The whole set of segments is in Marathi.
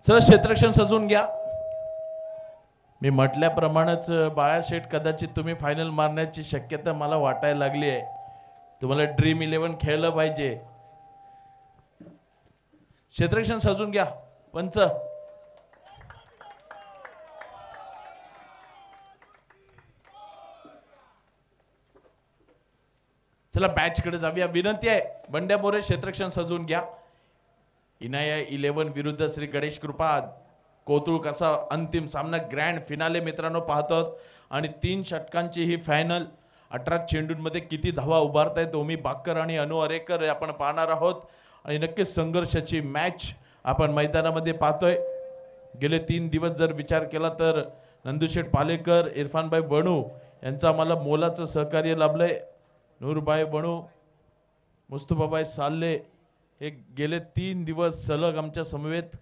चला क्षेत्ररक्षण सजवून घ्या. मी म्हटल्याप्रमाणेच बाळाशेठ कदाचित तुम्ही फायनल मारण्याची शक्यता मला वाटायला लागली आहे. तुम्हाला ड्रीम 11 खेळलं पाहिजे. क्षेत्ररक्षण सजवून घ्या. पंच चला मॅच कडे जाऊया. विनंती आहे बंड्या मोरे क्षेत्ररक्षण सजवून घ्या. इनाया 11 विरुद्ध श्री गणेश कृपा कोथरूड असा अंतिम सामना ग्रँड फिनाले मित्रांनो पाहतात. आणि 3 षटकांची ही फायनल. 18 चेंडूंमध्ये किती धावा उभारतायत ओमी बाकर आणि अनु अरेकर आपण पाहणार आहोत. आणि नक्कीच संघर्षाची मॅच आपण मैदानामध्ये पाहतोय. गेले 3 दिवस जर विचार केला तर नंदुशेठ पालेकर, इरफानभाई बणू यांचं आम्हाला मोलाचं सहकार्य लाभलंय. नूरभाई बणू, मुस्तफाभाई साल्ले हे गेले 3 दिवस सलग आमच्या समवेत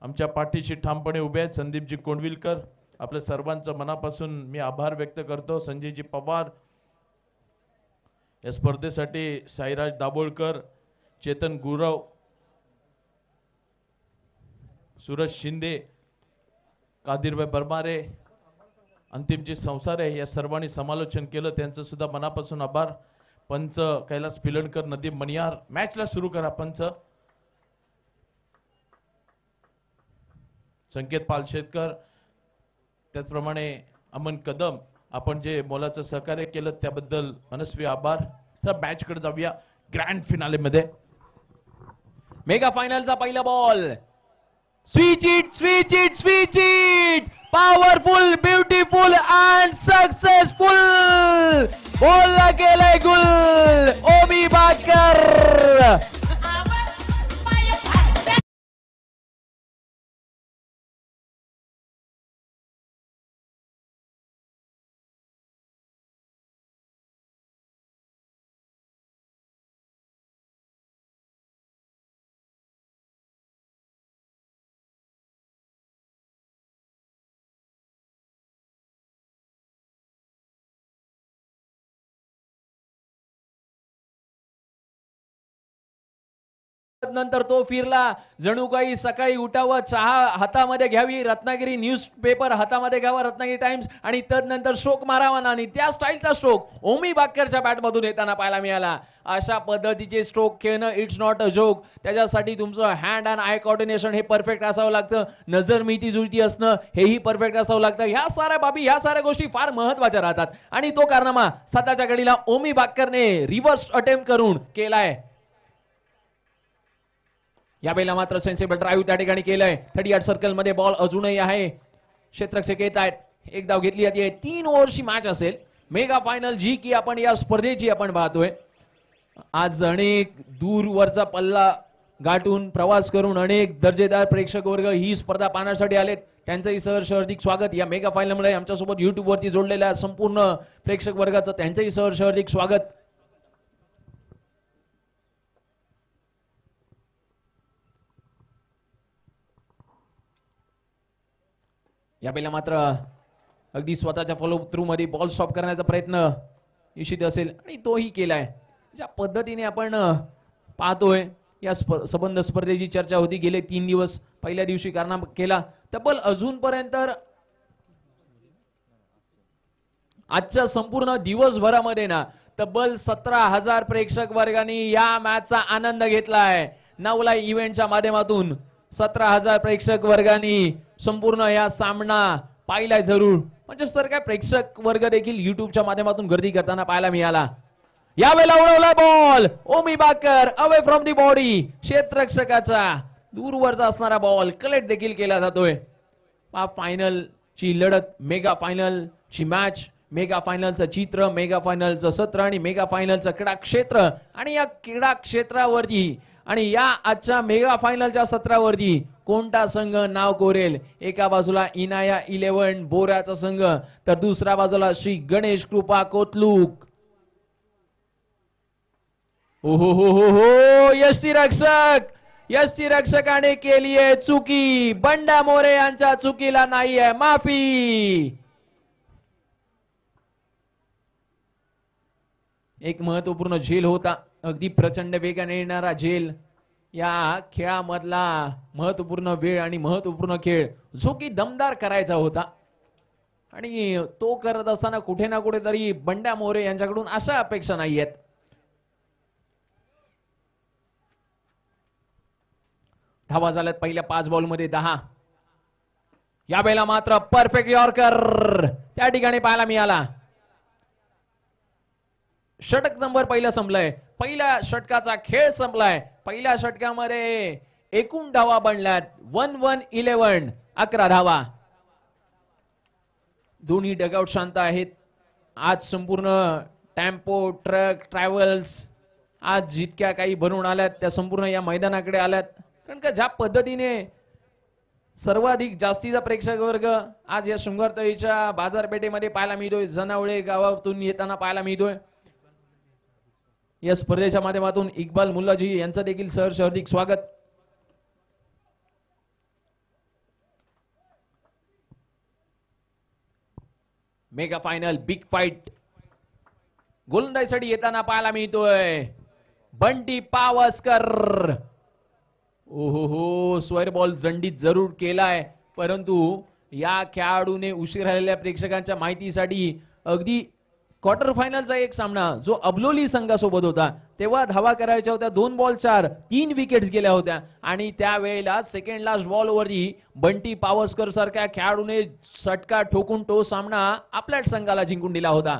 आमच्या पाठीशी ठामपणे उभे आहेत. संदीपजी कोंडविलकर आपल्या सर्वांचं मनापासून मी आभार व्यक्त करतो. संजयजी पवार या स्पर्धेसाठी, साईराज दाभोळकर, चेतन गुरव, सूरज शिंदे, कादिरभाई बरमारे, अंतिमजी संसारे या सर्वांनी समालोचन केलं. त्यांचं सुद्धा मनापासून आभार. पंच कैलास पिलणकर, नदीम मणियार. मॅचला सुरू करा पंच. संकेत पालशेतकर, त्याचप्रमाणे अमन कदम आपण जे मोलाचं सहकार्य केलं त्याबद्दल मनस्वी आभार. तर मॅच कडे जाऊया ग्रँड फिनाले मध्ये. मेगा फायनलचा पहिला ball. Switch it, switch it, switch it. Powerful, beautiful and successful. Ball गेलाय गुल. ओमी बाकर. नंतर तो फिरला जणू काही सकाळी उठावं, चहा हातामध्ये घ्यावी, रत्नागिरी न्यूज पेपर हातामध्ये घ्यावा, रत्नागिरी टाइम्स, आणि तदनंतर स्ट्रोक मारावा. आणि त्या स्टाईलचा स्ट्रोक ओमी बाकरच्या बॅटमधून येताना पाहायला मिळाला. अशा पद्धतीचे स्ट्रोक खेळणं इट्स नॉट अ जोक. त्याच्यासाठी तुमचं हँड अँड आय कोऑर्डिनेशन हे परफेक्ट असावं लागतं. नजर मिळती जुळती असणं हेही परफेक्ट असावं लागतं. ह्या साऱ्या बाबी, ह्या साऱ्या गोष्टी फार महत्वाच्या राहतात. आणि तो कारनामा स्वतःच्या गडीला ओमी बाकरने रिव्हर्स अटेम्प्ट करून केलाय. या बेला मात्र सेन्सिबल ड्राईव्ह त्या ठिकाणी केलंय. 38 सर्कल मध्ये बॉल अजूनही आहे. क्षेत्ररक्षक येत आहेत. एक धाव घेतली जाते. 3 ओव्हरची मॅच असेल. मेगा फायनल जी की आपण या स्पर्धेची आपण पाहतोय. आज अनेक दूरवरचा पल्ला गाठून प्रवास करून अनेक दर्जेदार प्रेक्षक वर्ग ही स्पर्धा पाहण्यासाठी आलेत. त्यांचंही सहर्ष हार्दिक स्वागत. या मेगा फायनल मध्ये आमच्यासोबत युट्यूब वरती जोडलेल्या संपूर्ण प्रेक्षक वर्गाचं त्यांचंही सहर्ष हार्दिक स्वागत. या बेला मात्र अगदी स्वतःच्या फॉलो थ्रू मध्ये बॉल स्टॉप करण्याचा प्रयत्न निश्चित असेल आणि तोही केलाय. ज्या पद्धतीने आपण पाहतोय या संबंध स्पर्धेची चर्चा होती गेले 3 दिवस. पहिल्या दिवशी कारनामा केला. तब्बल अजूनपर्यंत आजच्या संपूर्ण दिवसभरामध्ये ना तब्बल 17,000 प्रेक्षक वर्गाने या मॅचचा आनंद घेतलाय. नवला इव्हेंटच्या माध्यमातून 17,000 प्रेक्षक वर्गाने संपूर्ण या सामना पाहिलाय जरूर. म्हणजे सर काय प्रेक्षक वर्ग देखील युट्यूबच्या माध्यमातून गर्दी करताना पाहायला मिळाला. यावेळेला उडवला बॉल. ओमी बाकर अवे फ्रॉम दी बॉडी. क्षेत्ररक्षकाचा दूरवरचा असणारा बॉल कलेक्ट देखील केला जातोय. फायनल ची लढत, मेगा फायनल ची मॅच, मेगा फायनलचं चित्र, मेगा फायनलचं सत्र आणि मेगा फायनलचं क्रीडा क्षेत्र. आणि या क्रीडा क्षेत्रावरती आणि या आजच्या मेगा फायनलच्या सत्रावरती कोणता संघ नाव कोरेल? एका बाजूला इनाया 11 बोऱ्याचा संघ तर दुसऱ्या बाजूला श्री गणेश कृपा कोतलूक. हो हो हो हो हो. यष्टी रक्षकाने केली आहे चुकी. बंडा मोरे यांच्या चुकीला नाही आहे माफी. एक महत्वपूर्ण झेल होता. अगदी प्रचंड वेगाने येणारा झेल. या खेळामधला महत्वपूर्ण वेळ आणि महत्वपूर्ण खेळ जो की दमदार करायचा होता आणि तो करत असताना कुठे ना कुठेतरी बंड्या मोरे यांच्याकडून अशा अपेक्षा नाही आहेत. धावा झाल्यात पहिल्या 5 बॉलमध्ये 10. या वेळेला मात्र परफेक्ट यॉर्कर त्या ठिकाणी पाहायला मिळाला. षटक नंबर पहिला संपलाय. पहिल्या षटकाचा खेळ संपलाय. पहिल्या षटकामध्ये एकूण धावा बनल्यात 1-1-11 11 धावा. दोन्ही डगआउट शांत आहेत. आज संपूर्ण टेम्पो ट्रक ट्रॅव्हल्स आज जितक्या काही भरून आल्यात त्या संपूर्ण या मैदानाकडे आल्यात. कारण का ज्या पद्धतीने सर्वाधिक जास्तीचा प्रेक्षक वर्ग आज या शृंगारतळीच्या बाजारपेठेमध्ये पाहायला मिळतोय. जनावळे गावातून येताना पाहायला मिळतोय. या स्पर्धेच्या माध्यमातून इक्बाल मुल्लाजी यांचं देखील सहर्ष हार्दिक स्वागत. मेगा फायनल बिग फाईट गोलंदाजीसाठी येताना पाहायला मिळतोय बंटी पावसकर. ओहो स्क्वेअर बॉल जंडीत जरूर केलाय, परंतु या खेळाडूने उशीर राहिलेल्या प्रेक्षकांच्या माहितीसाठी अगदी क्वार्टर फायनलचा एक सामना जो अबलोली संघासोबत होता तेव्हा धावा करायच्या होत्या 2 बॉल 4 3 विकेट्स गेल्या होत्या आणि त्यावेळेला सेकंड लास्ट बॉल वरती बंटी पावसकर सारख्या खेळाडूने षटका ठोकून तो सामना आपल्या संघाला जिंकून दिला होता.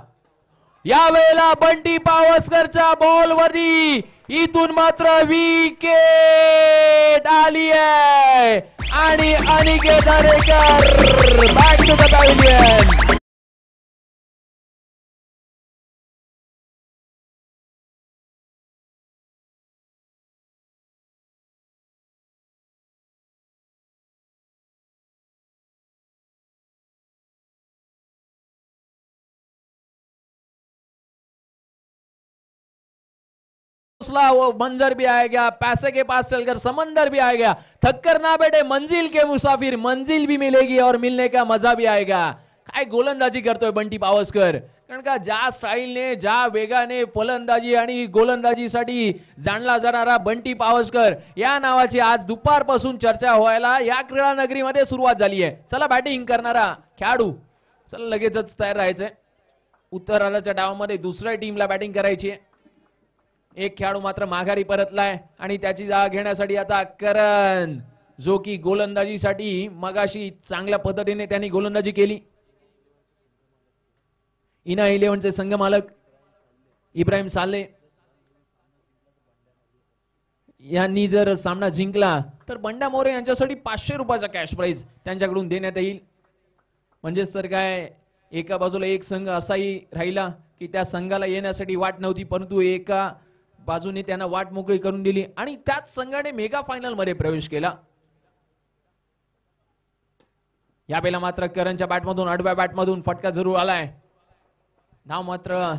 या वेळेला बंटी पावसकरच्या बॉल वरती इथून मात्र विकेट आली आहे आणि Aniket Darekar back to the pavilion. वो मंजर भी आएगा, पैसे के पास चलकर समंदर भी आएगा, थक कर ना बैठे मंजिल के मुसाफिर, मंजिल भी मिलेगी और मिलने का मजा भी आएगा. काय गोलंदाजी करतोय बंटी पावसकर. कारण का ज्या स्टाईलने ज्या वेगाने फलंदाजी आणि गोलंदाजीसाठी जाणला जाणारा बंटी पावसकर या नावाची आज दुपारपासून चर्चा व्हायला या क्रीडा नगरीमध्ये सुरुवात झाली आहे. चला बॅटिंग करणारा खेळाडू चला लगेचच तयार राहायचंय. उत्तराच्या डावामध्ये दुसऱ्या टीमला बॅटिंग करायची आहे. एक खेळाडू मात्र माघारी परतलाय आणि त्याची जागा घेण्यासाठी आता करण जो की गोलंदाजीसाठी मगाशी चांगल्या पद्धतीने त्यांनी गोलंदाजी केली. इना 11 चे संघ मालक इब्राहिम साले यांनी जर सामना जिंकला तर बंड्या मोरे यांच्यासाठी 500 रुपयाचा कॅश प्राइज त्यांच्याकडून देण्यात येईल. म्हणजेच तर काय एका बाजूला एक संघ असाही राहिला की त्या संघाला येण्यासाठी वाट नव्हती, परंतु एका बाजूने त्यांना वाट मोकळी करून दिली आणि त्याच संघाने मेगा फायनल मध्ये प्रवेश केला. यावेळेला मात्र करणच्या बॅटमधून आडव्या बॅटमधून फटका जरूर आलाय. धाव मात्र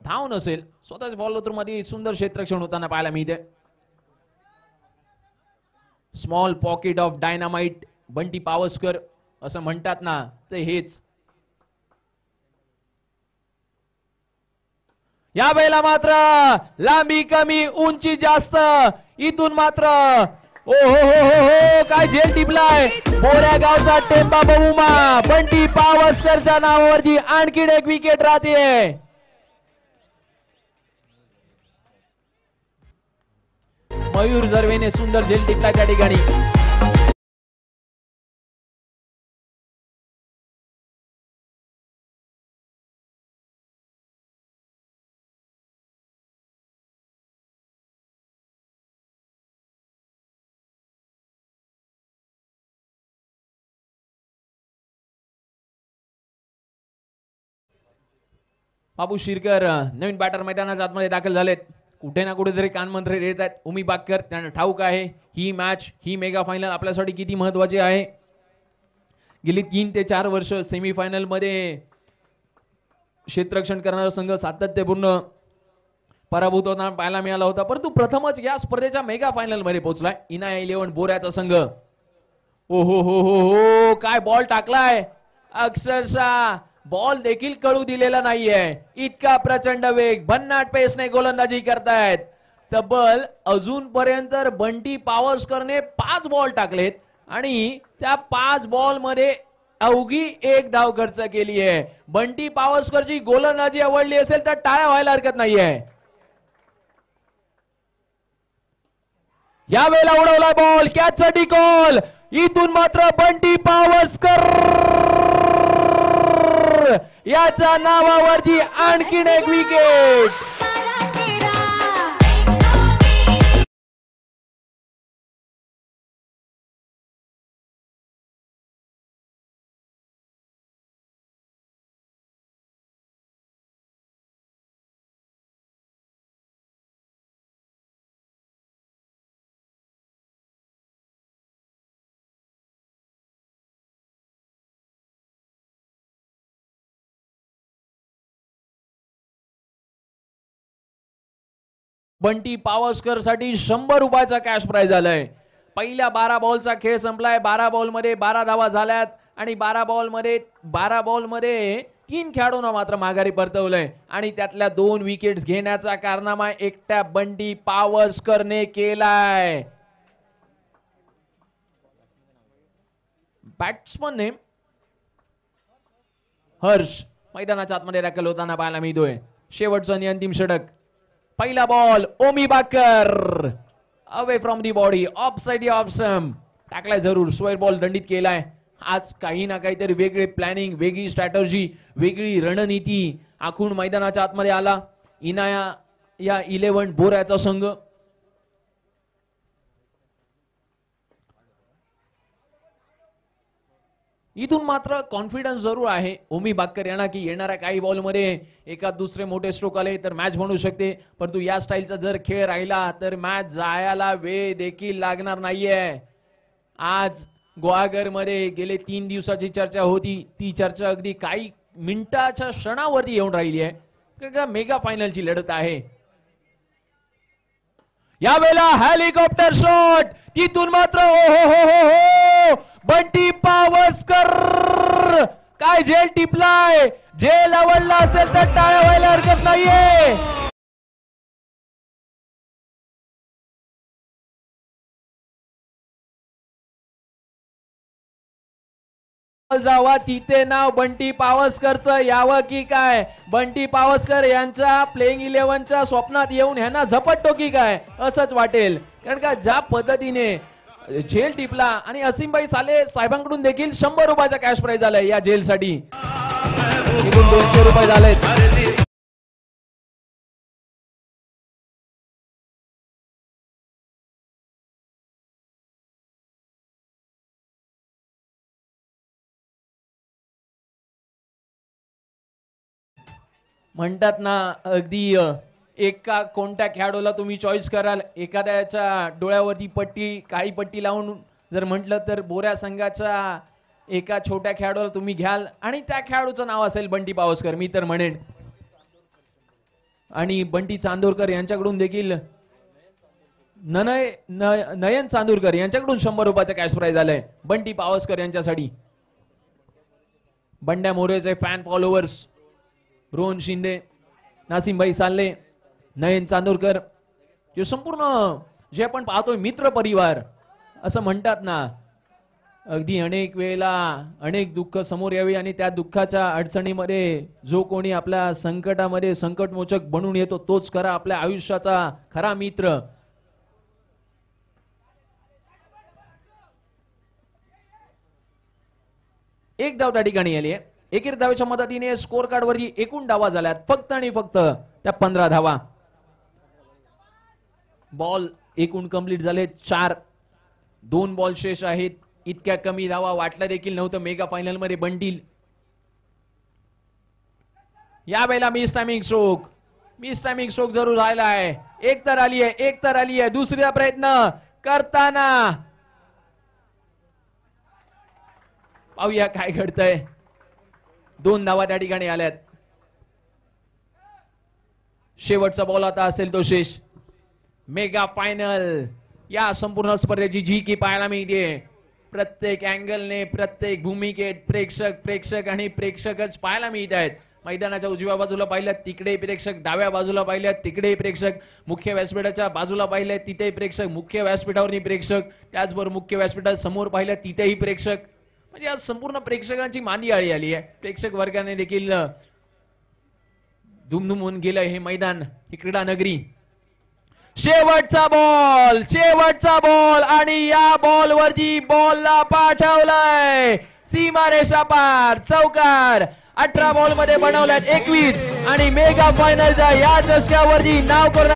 धाव नसेल, स्वतःच फॉलोथ्रू मध्ये सुंदर क्षेत्ररक्षण होताना पाहायला मिळते. Small pocket of dynamite Bunty Pawaskar असं म्हणतात ना, ते हेच. या वेळेला मात्र लांबी कमी उंची जास्त, इथून मात्र ओ हो काय झेल टिपलाय मोऱ्या गावचा टेंबा बबुमा. बंटी पावसकरच्या नावावरती आणखीन एक विकेट राहते. मयूर जर्वेने सुंदर झेल टिपलाय त्या ठिकाणी. बाबू शिरकर नवीन बॅटर मैदानात आतमध्ये दाखल झालेत. कुठे ना कुठेतरी कानमंत्री येत आहेत. उमी बागकर त्यांना ठाऊक आहे ही मॅच ही मेगा फायनल आपल्यासाठी किती महत्वाची आहे. गेली 3 ते 4 वर्ष सेमीफायनल मध्ये क्षेत्ररक्षण करणारा संघ सातत्यपूर्ण पराभूत होताना पाहायला मिळाला होता, परंतु प्रथमच या स्पर्धेच्या मेगा फायनल मध्ये पोहोचलाय इना 11 बोऱ्याचा संघ. ओ हो काय बॉल टाकलाय अक्षरशः बॉल देखील कळू दिलेला नाहीये. इतका प्रचंड वेग, भन्नाट पेसने गोलंदाजी करतायत. तब्बल अजूनपर्यंत बंटी पावसकरने 5 बॉल टाकलेत आणि त्या 5 बॉल मध्ये अवघी 1 धाव खर्च केली आहे. बंटी पावसकरची गोलंदाजी आवडली असेल तर टाळ्या व्हायला हरकत नाहीये. यावेळेला उडवला बॉल, कॅच साठी कॉल. इथून मात्र बंटी पावसकर याच्या नावावरती आणखीन एक विकेट. बंटी पावसकर साठी 100 रुपयाचा कॅश प्राइज आलाय. पहिल्या 12 बॉलचा खेळ संपलाय. 12 बॉल मध्ये 12 धावा झाल्यात आणि 12 बॉल मध्ये 3 खेळाडूंना मात्र माघारी परतवलंय आणि त्यातल्या 2 विकेट्स घेण्याचा कारनामा एकट्या बंटी पावसकरने केलाय. बॅट्समन नेम हर्ष मैदानाच्या आतमध्ये दाखल होताना पाहायला मिळतोय. शेवटचं आणि अंतिम षटक. पहिला बॉल ओमी बाकर away from the body, of side या ऑफ स्टंप टाकलाय. जरूर स्क्वेअर बॉल दंडित केलाय. आज काही ना काहीतरी वेगळे प्लॅनिंग, वेगळी स्ट्रॅटर्जी, वेगळी रणनीती आखून मैदानाच्या आतमध्ये आला इनाया या 11 बोऱ्याचा संघ. इथून मात्र कॉन्फिडन्स जरूर आहे ओमी बाकर यांना की येणाऱ्या काही बॉल मध्ये एका दुसरे मोठे स्ट्रोक आले तर मॅच बनू शकते. परंतु या स्टाईलचा जर खेळ राहिला तर मॅच जायला वेळ देखील लागणार नाहीये. आज गुहागर मध्ये गेले 3 दिवसाची चर्चा होती. ती चर्चा अगदी काही मिनिटाच्या क्षणावरती येऊन राहिली आहे. कारण का मेगा फायनलची लढत आहे. यावेळेला हेलिकॉप्टर शॉट, तिथून मात्र हो बंटी पावसकर काय झेल टिपलाय. झेल आवडला असेल तर टाळ्या व्हायला हरकत नाहीये. जावा तिथे नाव बंटी पावसकरचं यावं की काय. बंटी पावसकर यांच्या प्लेइंग 11च्या स्वप्नात येऊन ह्यांना झपटतो की काय असंच वाटेल. कारण का ज्या पद्धतीने झेल टिपला आणि असीमभाई साले साहेबांकडून देखील 100 रुपयाचा कॅश प्राइज आलाय या झेलसाठी. एकूण 200 रुपये झालेत. म्हणतात ना अगदी एका कोणत्या खेळाडूला तुम्ही चॉईस कराल, एखाद्याच्या डोळ्यावरती पट्टी काही पट्टी लावून जर म्हटलं तर बोऱ्या संघाच्या एका छोट्या खेळाडूला तुम्ही घ्याल आणि त्या खेळाडूचं नाव असेल बंटी पावसकर मी तर म्हणेन. आणि बंटी चांदोरकर यांच्याकडून देखील नयन चांदोरकर यांच्याकडून 100 रुपयाचा कॅश प्राइज आलाय बंटी पावसकर यांच्यासाठी. बंड्या मोरेचे फॅन फॉलोअर्स रोहन शिंदे, नासिमभाई साल्ले, नयन चांदोरकर जे संपूर्ण जे आपण पाहतोय मित्र परिवार असं म्हणतात ना. अगदी अनेक वेळेला अनेक दुःख समोर यावे आणि त्या दुःखाच्या अडचणीमध्ये जो कोणी आपल्या संकटामध्ये संकटमोचक बनून येतो तोच खरा आपल्या आयुष्याचा खरा मित्र. एक धाव त्या ठिकाणी आली आहे. एकेरी धावेच्या मदतीने स्कोर कार्ड वरती एकूण धावा झाल्यात फक्त आणि फक्त त्या 15 धावा. बॉल एकूण कंप्लीट झाले 4. 2 बॉल शेष आहेत. इतक्या कमी धावा वाटलं देखील नव्हतं मेगा फायनल मध्ये बनतील. यावेळेला मिस टायमिंग स्ट्रोक जरूर राहिला आहे. एक तर आली आहे दुसरा प्रयत्न करताना पाहूया काय घडतंय. 2 धावा त्या ठिकाणी आल्यात. शेवटचा बॉल आता असेल तो शेष. मेगा फायनल या संपूर्ण स्पर्धेची जी की पाहायला मिळते प्रत्येक अँगलने प्रत्येक भूमिकेत प्रेक्षक आणि प्रेक्षकच पाहायला मिळत आहेत. मैदानाच्या उजव्या बाजूला पाहिलं तिकडे प्रेक्षक, डाव्या बाजूला पाहिलं तिकडे प्रेक्षक, मुख्य व्यासपीठाच्या बाजूला पाहिलं तिथे प्रेक्षक, मुख्य व्यासपीठावरही प्रेक्षक, त्याचबरोबर मुख्य व्यासपीठात समोर पाहिलं तिथेही प्रेक्षक. म्हणजे आज संपूर्ण प्रेक्षकांची मांदी आळी आली आहे. प्रेक्षक वर्गाने देखील धुमधुमून गेलं हे मैदान, ही क्रीडा नगरी. शेवटचा बॉल आणि या बॉल वरती बॉलला पाठवलाय सीमारेषा पार, चौकार. 18 बॉल मध्ये बनवल्यात 21 आणि मेगा फायनलच्या या चषकावरती नाव करून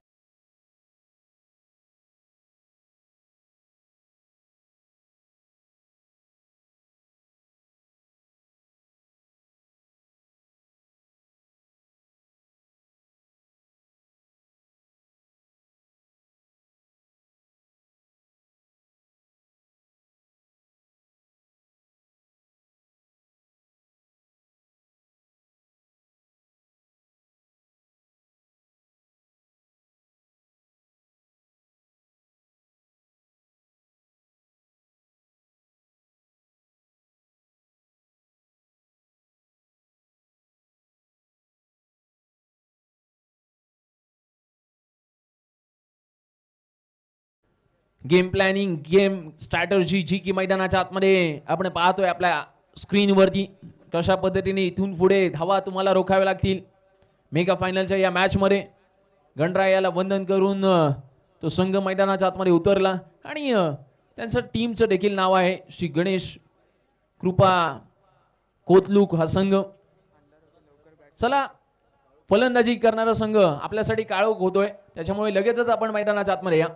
गेम प्लॅनिंग, गेम स्ट्रॅटर्जी जी की मैदानाच्या आतमध्ये आपण पाहतोय आपल्या स्क्रीनवरती, कशा पद्धतीने इथून पुढे धावा तुम्हाला रोखाव्या लागतील. मेगा फायनलच्या या मॅच मध्ये गणरायाला वंदन करून तो संघ मैदानाच्या आतमध्ये उतरला आणि त्यांचं टीमचं देखील नाव आहे श्री गणेश कृपा कोतलूक हा संघ. चला, फलंदाजी करणारा संघ आपल्यासाठी काळोख होतोय, त्याच्यामुळे लगेचच आपण मैदानाच्या आतमध्ये या.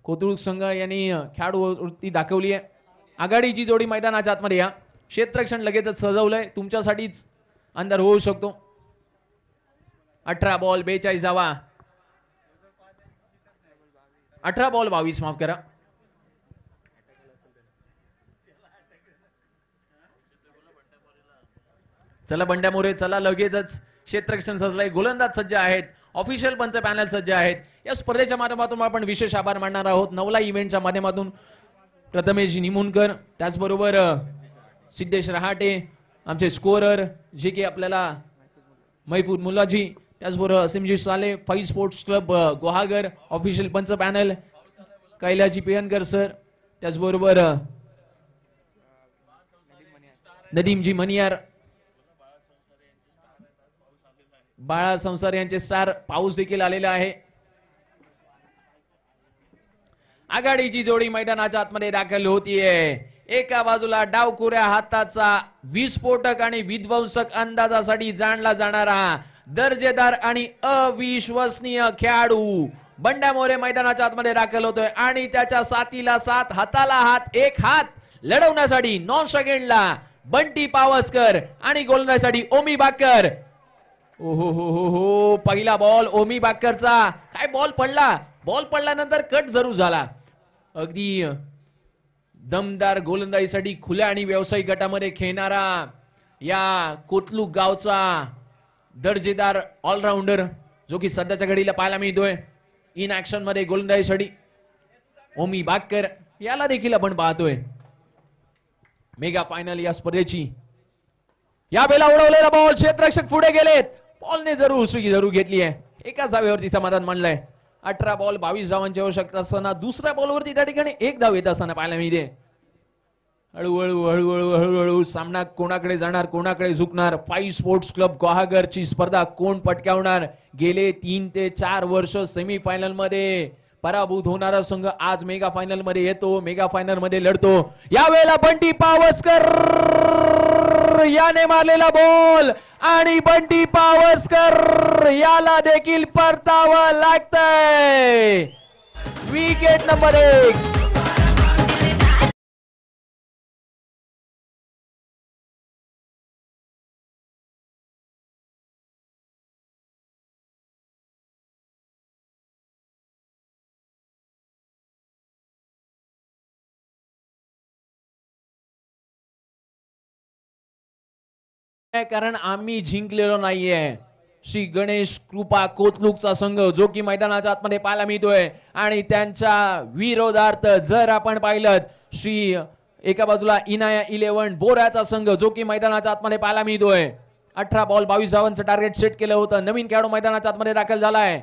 कोतुळूक संघ यांनी खेळाडू वृत्ती दाखवली आहे. आघाडीची जोडी मैदानाच्या आतमध्ये या. क्षेत्ररक्षण लगेचच सजवलंय, तुमच्यासाठीच अंधार होऊ शकतो. 18 बॉल 42 धावा, 18 बॉल 22 माफ करा. चला बंड्या मोरे, चला लगेचच. क्षेत्ररक्षण सजलंय, गोलंदाज सज्ज आहेत, ऑफिशियल पंच पॅनल सज्ज आहेत. या स्पर्धेच्या माध्यमातून आपण विशेष आभार मानणार आहोत नवला इव्हेंटच्या माध्यमातून प्रथमेश निमुनकर, त्याचबरोबर सिद्धेश रहाटे आमचे स्कोरर जे की आपल्याला महफूज मुलाजी, त्याचबरोबर असीमजी साले, फाई स्पोर्ट्स क्लब गुहागर ऑफिशियल पंच पॅनल, कैलाजी पियनकर सर, त्याचबरोबर नदीमजी मनियार, बाळा संसार यांचे स्टार, पाऊस देखील आलेला आहे. आघाडीची जोडी मैदानाच्या आतमध्ये दाखल होतीये. एका बाजूला डावखुऱ्या हाताचा विस्फोटक आणि विध्वंसक अंदाजासाठी जाणला जाणारा दर्जेदार आणि अविश्वसनीय खेळाडू बंड्या मोरे मैदानाच्या आतमध्ये दाखल होतोय आणि त्याच्या साथीला साथ, हाताला हात, एक हात लढवण्यासाठी नॉन सेकंडला बंटी पावसकर आणि गोलंदाजीसाठी ओमी बाकर. ओहो हो हो हो, पहिला बॉल ओमी बाकरचा. काय बॉल पडला, बॉल पडल्यानंतर कट जरूर झाला. अगदी दमदार गोलंदाजीसाठी खुल्या आणि व्यावसायिक गटामध्ये खेळणारा या कोतलूक गावचा दर्जेदार ऑलराऊंडर जो की सध्याच्या घडीला पाहायला मिळतोय इन ऍक्शन मध्ये गोलंदाजीसाठी ओमी बाकर, याला देखील आपण पाहतोय. मेगा फायनल या स्पर्धेची या वेळेला उडवलेला बॉल, क्षेत्ररक्षक पुढे गेलेत, बॉलने जरूर घेतली आहे. एका जागेवरती समाधान मानलंय. 18 बॉल 22 धावांची आवश्यकता असताना दुसऱ्या बॉलवरती त्या ठिकाणी एक धाव येत असताना पाहायला मिळते. हळूहळू सामना कोणाकडे जाणार, कोणाकडे झुकणार. फाई स्पोर्ट्स क्लब गुहागरची स्पर्धा कोण पटकावणार. गेले 3 ते 4 वर्ष सेमीफायनल मध्ये पराभूत होणारा संघ आज मेगा फायनल मध्ये येतो, मेगा फायनल मध्ये लढतो. यावेळेला बंटी पावसकर याने मारलेला बॉल आणि बंटी पावसकर याला देखील परतावं लागतंय. Wicket number 1. कारण आम्ही जिंकलेलो नाहीये. श्री गणेश कृपा कोतलुकचा संघ जो की मैदानाच्या आतमध्ये पाहायला मिळतोय आणि त्यांच्या विरोधार्थ जर आपण पाहिलं श्री एका बाजूला इनाया 11 बोऱ्याचा संघ जो की मैदानाच्या आतमध्ये पाहायला मिळतोय 18 बॉल 22 धावांचं टार्गेट सेट केलं होतं. नवीन खेळाडू मैदानाच्या आतमध्ये दाखल झालाय.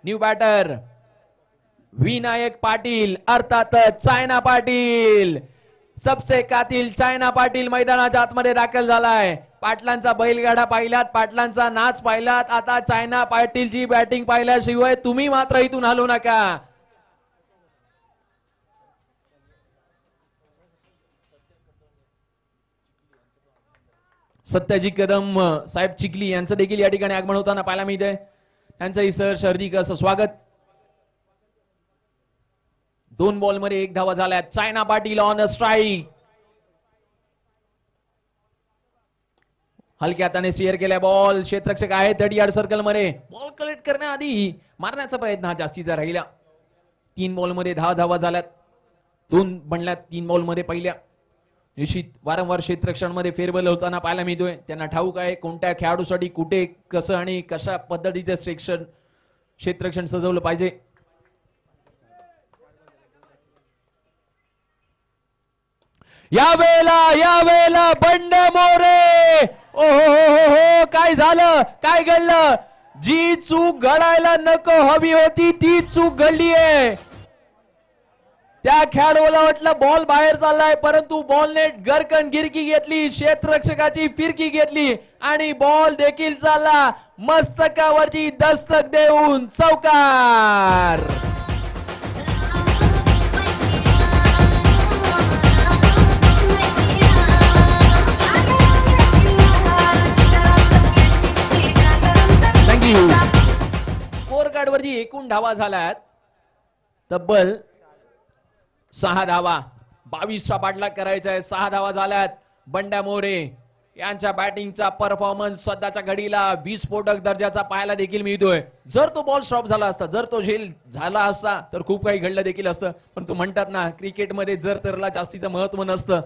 न्यू बॅटर विनायक पाटील अर्थातच चायना पाटील सबसे कातिल चायना पाटील मैदानाच्या आतमध्ये दाखल झालाय. पाटलांचा बैलगाडा पाहिलात, पाटलांचा नाच पाहिलात, आता चायना पाटीलची बॅटिंग पाहिल्याशिवाय तुम्ही मात्र इथून हलू नका. सत्याजी कदम साहेब चिखली यांचं देखील या ठिकाणी आगमन होताना पाहायला मिळतंय. त्यांचंही सहर्ष हार्दिक असं स्वागत. 2 बॉल मध्ये 1 धावा झाल्या. China Patil on a strike. हलक्या हाताने शेअर केल्या बॉल. क्षेत्ररक्षक आहे 30 यार्ड सर्कल मध्ये. बॉल कलेक्ट करण्याआधी मारण्याचा प्रयत्न हा जास्तीचा राहिला. 3 बॉल मध्ये 10 धावा झाल्यात. 2 बनल्यात 3 बॉल मध्ये पहिल्या. निश्चित वारंवार क्षेत्ररक्षणामध्ये फेरबदल होताना पाहायला मिळतोय. त्यांना ठाऊक आहे कोणत्या खेळाडूसाठी कुठे कसं आणि कशा पद्धतीचं क्षेत्ररक्षण सजवलं पाहिजे. यावेळेला बंड मोरे. ओहो काय झालं, काय घडलं. जी चूक घडायला नको हवी होती ती चूक घडली आहे. त्या खेळाडूला वाटलं बॉल बाहेर चाललाय परंतु बॉलने गरकन गिरकी घेतली, क्षेत्ररक्षकाची फिरकी घेतली आणि बॉल देखील चालला मस्तकावरती दस्तक देऊन चौकार. स्कोर कार्ड वरती एकूण धावा झाल्यात तब्बल 6 धावा. 22चा पाठलाग करायचा आहे. 6 धावा झाल्यात. बंड्या मोरे यांच्या बॅटिंगचा परफॉर्मन्स सध्याच्या घडीला विस्फोटक दर्जाचा पाहायला देखील मिळतोय. जर तो बॉल स्टॉप झाला असता, जर तो झेल झाला असता तर खूप काही घडलं देखील असतं. पण तो म्हणतात ना क्रिकेटमध्ये जर तरला जास्तीचं महत्व नसतं.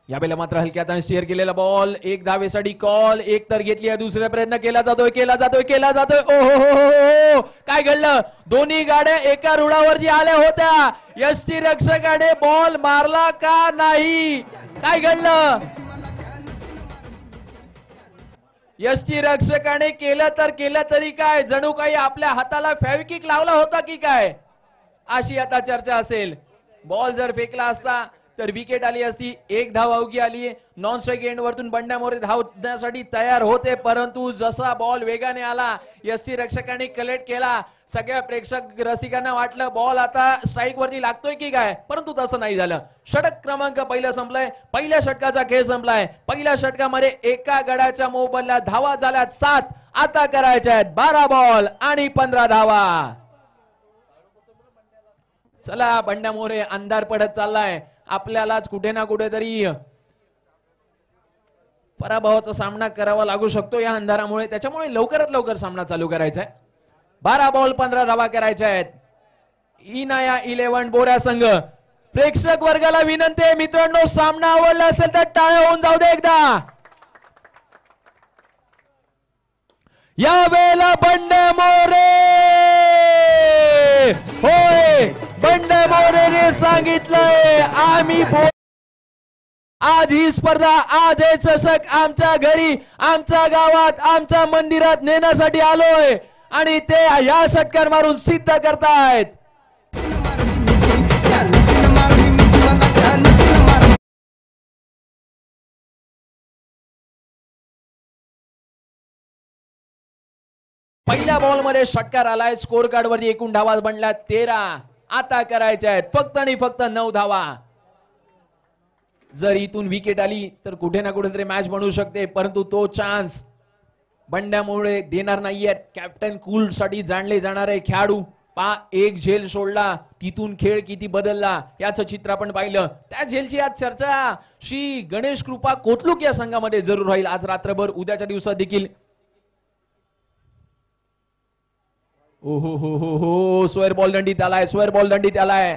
यावेळेला मात्र हलक्यात शेअर केलेला बॉल 1 धावेसाठी कॉल. 1 तर घेतली आहे. दुसरा प्रयत्न केला जातोय. ओहो काय घडलं. दोन्ही गाड्या एका रुळावरती आल्या होत्या. यष्टी रक्षकाने बॉल मारला का नाही, काय घडलं. यष्टी रक्षकाने केलं तरी काय, जणू काही आपल्या हाताला फेविक्विक लावला होता की काय अशी आता चर्चा असेल. बॉल जर फेकला असता तर विकेट आली असती. 1 धाव अवघी आली. नॉन स्ट्राईक एंड वरतून बंड्या मोरे धावण्यासाठी तयार होते परंतु जसा बॉल वेगाने आला यष्टी रक्षकाने कलेक्ट केला. सगळ्या प्रेक्षक रसिकांना वाटलं बॉल आता स्ट्राईक वरती लागतोय की काय, परंतु तसं नाही झालं. षटक क्रमांक पहिलं संपलंय. पहिल्या षटकाचा खेळ संपलाय. पहिल्या षटकामध्ये एका गडाच्या मोबदल्यात धावा झाल्यात 7. आता करायच्या आहेत 12 बॉल आणि 15 धावा. चला बंड्या मोरे, अंधार पडत चाललाय. आपल्यालाच कुठे ना कुठेतरी पराभवाचा सामना करावा लागू शकतो या अंधारामुळे. त्याच्यामुळे लवकरात लवकर सामना चालू करायचा आहे. 12 बॉल 15 धावा करायच्या आहेत. इनाया 11 बोऱ्या संघ. प्रेक्षक वर्गाला विनंती आहे मित्रांनो, सामना आवडला असेल तर टाळ्या होऊन जाऊ दे एकदा. यावेळेला बंड मोरे, होय बंड मोरेने सांगितलंय आम्ही आज ही स्पर्धा, आज हे चषक आमच्या घरी, आमच्या गावात, आमच्या मंदिरात नेण्यासाठी आलोय आणि ते या षटकार मारून सिद्ध करतायत. पहिल्या बॉल मध्ये षटकार आलाय. स्कोर कार्ड वरती एकूण धावा बनल्या 13. आता करायच्या आहेत फक्त आणि फक्त 9 धावा. जर इथून विकेट आली तर कुठे ना कुठेतरी मॅच बनवू शकते परंतु तो चान्स बंड्यामुळे देणार नाहीये. कॅप्टन कूल साठी जाणले जाणारे खेळाडू. एक झेल सोडला तिथून खेळ किती बदलला याचं चित्र आपण पाहिलं. त्या झेलची आज चर्चा श्री गणेश कृपा कोतलुक या संघामध्ये जरूर राहील आज रात्रभर, उद्याच्या दिवसात देखील. ओहो हो हो हो स्क्वेअर बॉल दंडीत आलाय, स्क्वेअर बॉल दंडीत आलाय.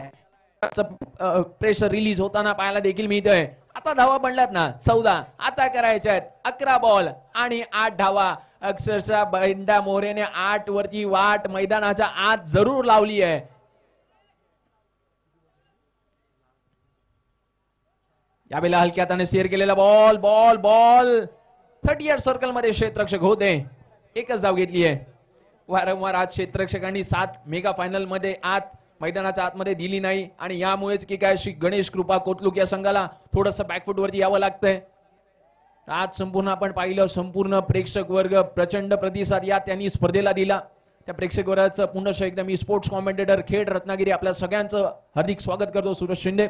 प्रेशर रिलीज होताना पाहायला देखील मिळतंय. आता धावा बनल्यात ना 14, आता करायच्या आहेत 11 बॉल आणि 8 धावा. अक्षरशः बंड्या मोरेने 8 वरती वाट मैदानाच्या आत जरूर लावली आहे. यावेळेला हलक्या हाताने शेअर केलेला बॉल बॉल बॉल 38 सर्कल मध्ये क्षेत्ररक्षक होते. एकच धाव घेतली आहे. वारंवार आज क्षेत्ररक्षकांनी 7 मेगा फायनल मध्ये आत मैदानाच्या आतमध्ये दिली नाही आणि यामुळेच की काय श्री गणेश कृपा कोतलुक या संघाला थोडंसं बॅकफुट वरती यावं लागतंय. आज संपूर्ण आपण पाहिलं संपूर्ण प्रेक्षक वर्ग प्रचंड प्रतिसाद या त्यांनी स्पर्धेला दिला. त्या प्रेक्षक वर्गाचं पुन्हा एकदा मी स्पोर्ट्स कॉमेंटेटर खेड रत्नागिरी आपल्या सगळ्यांचं हार्दिक स्वागत करतो. सूरज शिंदे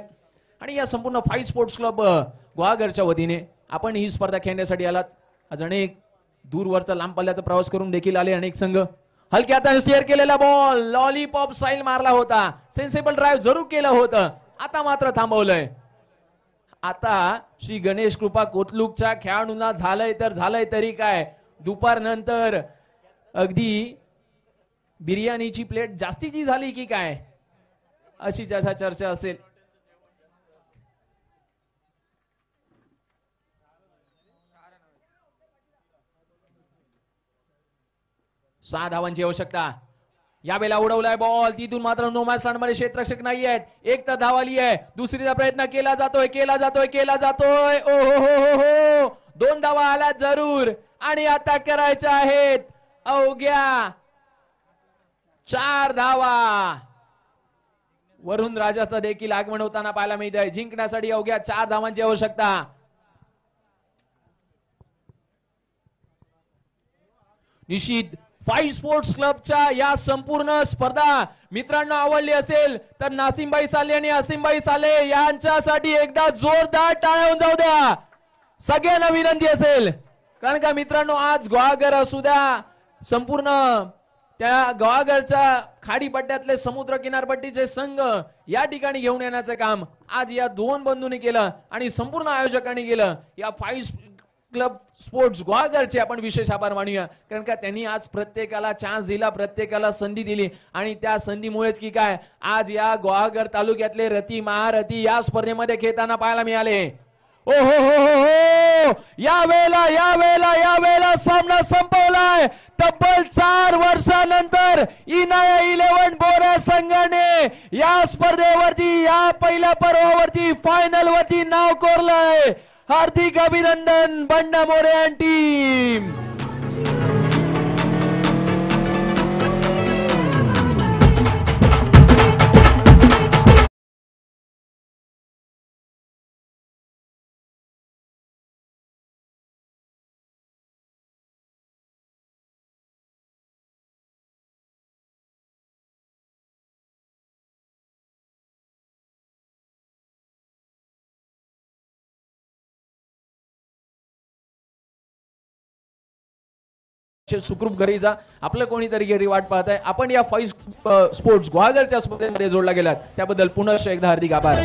आणि या संपूर्ण 5 स्पोर्ट्स क्लब गुहागरच्या वतीने आपण ही स्पर्धा खेळण्यासाठी आलात. आज अनेक दूरवरचा लांब पल्ल्याचा प्रवास करून देखील आले अनेक संघ. हलक्या हाताने स्टेअर केलेला बॉल लॉलीपॉप स्टाईल मारला होता. सेन्सेबल ड्राईव्ह जरूर केलं होतं. आता मात्र थांबवलंय. आता श्री गणेश कृपा कोतलुकच्या खेळाडूंना झालंय तर झालंय तरी काय दुपार नंतर अगदी बिर्याणीची प्लेट जास्तीची झाली की काय अशी जसा चर्चा असेल. सहा धावांची आवश्यकता. यावेळेला उडवलाय बॉल तिथून मात्र नो मॅच लँड मध्ये क्षेत्ररक्षक नाही आहेत. एक तर धाव आली आहे. दुसरीचा प्रयत्न केला जातोय केला जातोय केला जातोय. ओ हो 2 धावा आल्या जरूर आणि आता करायच्या आहेत अवघ्या 4 धावा. वरुण राजाचं देखील आगमन होताना पाहायला मिळत आहे. जिंकण्यासाठी अवघ्या 4 धावांची आवश्यकता. निश्चित 5 स्पोर्ट्स क्लबच्या या संपूर्ण स्पर्धा मित्रांनो आवडली असेल तर नासिमभाई साले आणि असीमभाई साले यांच्यासाठी एकदा जोरदार टाळ्या होऊन जाऊ द्या. सगळ्यांना विनंती असेल कारण का मित्रांनो आज गुहागर असू द्या संपूर्ण त्या गुहागरच्या खाडीपट्ट्यातले समुद्र किनारपट्टीचे संघ या ठिकाणी घेऊन येण्याचं काम आज या 2 बंधूंनी केलं आणि संपूर्ण आयोजकांनी केलं. या 5 क्लब स्पोर्ट्स गुहागरचे आपण विशेष आभार मानूया कारण का त्यांनी आज प्रत्येकाला चान्स दिला प्रत्येकाला संधी दिली आणि त्या संधीमुळेच की काय आज या गुहागर तालुक्यातले रती महारथी या स्पर्धेमध्ये खेळताना पाहायला मिळाले. ओ हो यावेळेला सामना संपवलाय. तब्बल 4 वर्षानंतर इनाया 11 बोरा संघाने या स्पर्धेवरती या पहिल्या पर्वावरती फायनल वरती नाव कोरलंय. हार्दिक अभिनंदन बंडा मोरे आणि टीम. सुखरूप घरी जा. आपलं कोणीतरी घरी वाट पाहत आहे. आपण या 5 स्पोर्ट्स गुहागरच्या स्पर्धेमध्ये जोडला गेलात त्याबद्दल पुनश्च एकदा हार्दिक आभार.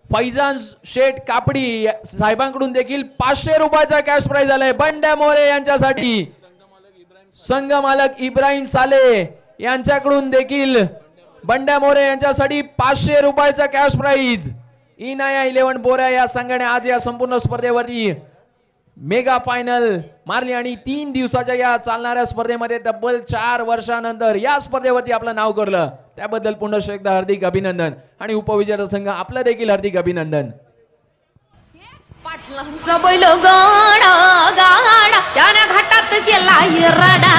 फैजान शेठ कापडी साहेबांकडून देखील 500 रुपयाचा कॅश प्राइज आलाय बंड्या मोरे यांच्यासाठी. संघ मालक इब्राहिम साले यांच्याकडून देखील बंड्या मोरे यांच्यासाठी 500 रुपयाचा कॅश प्राइज. इनाया 11 बोरा या संघाने आज या संपूर्ण स्पर्धेवरती मेगा फायनल मारली आणि 3 दिवसाच्या या चालणाऱ्या स्पर्धेमध्ये तब्बल 4 वर्षानंतर या स्पर्धेवरती आपलं नाव करलं त्याबद्दल पुन्हा एकदा हार्दिक अभिनंदन आणि उपविजेता संघ आपलं देखील हार्दिक अभिनंदन. पाटलांचा बैल गाडा गाडा त्याने घाटात गेला रडा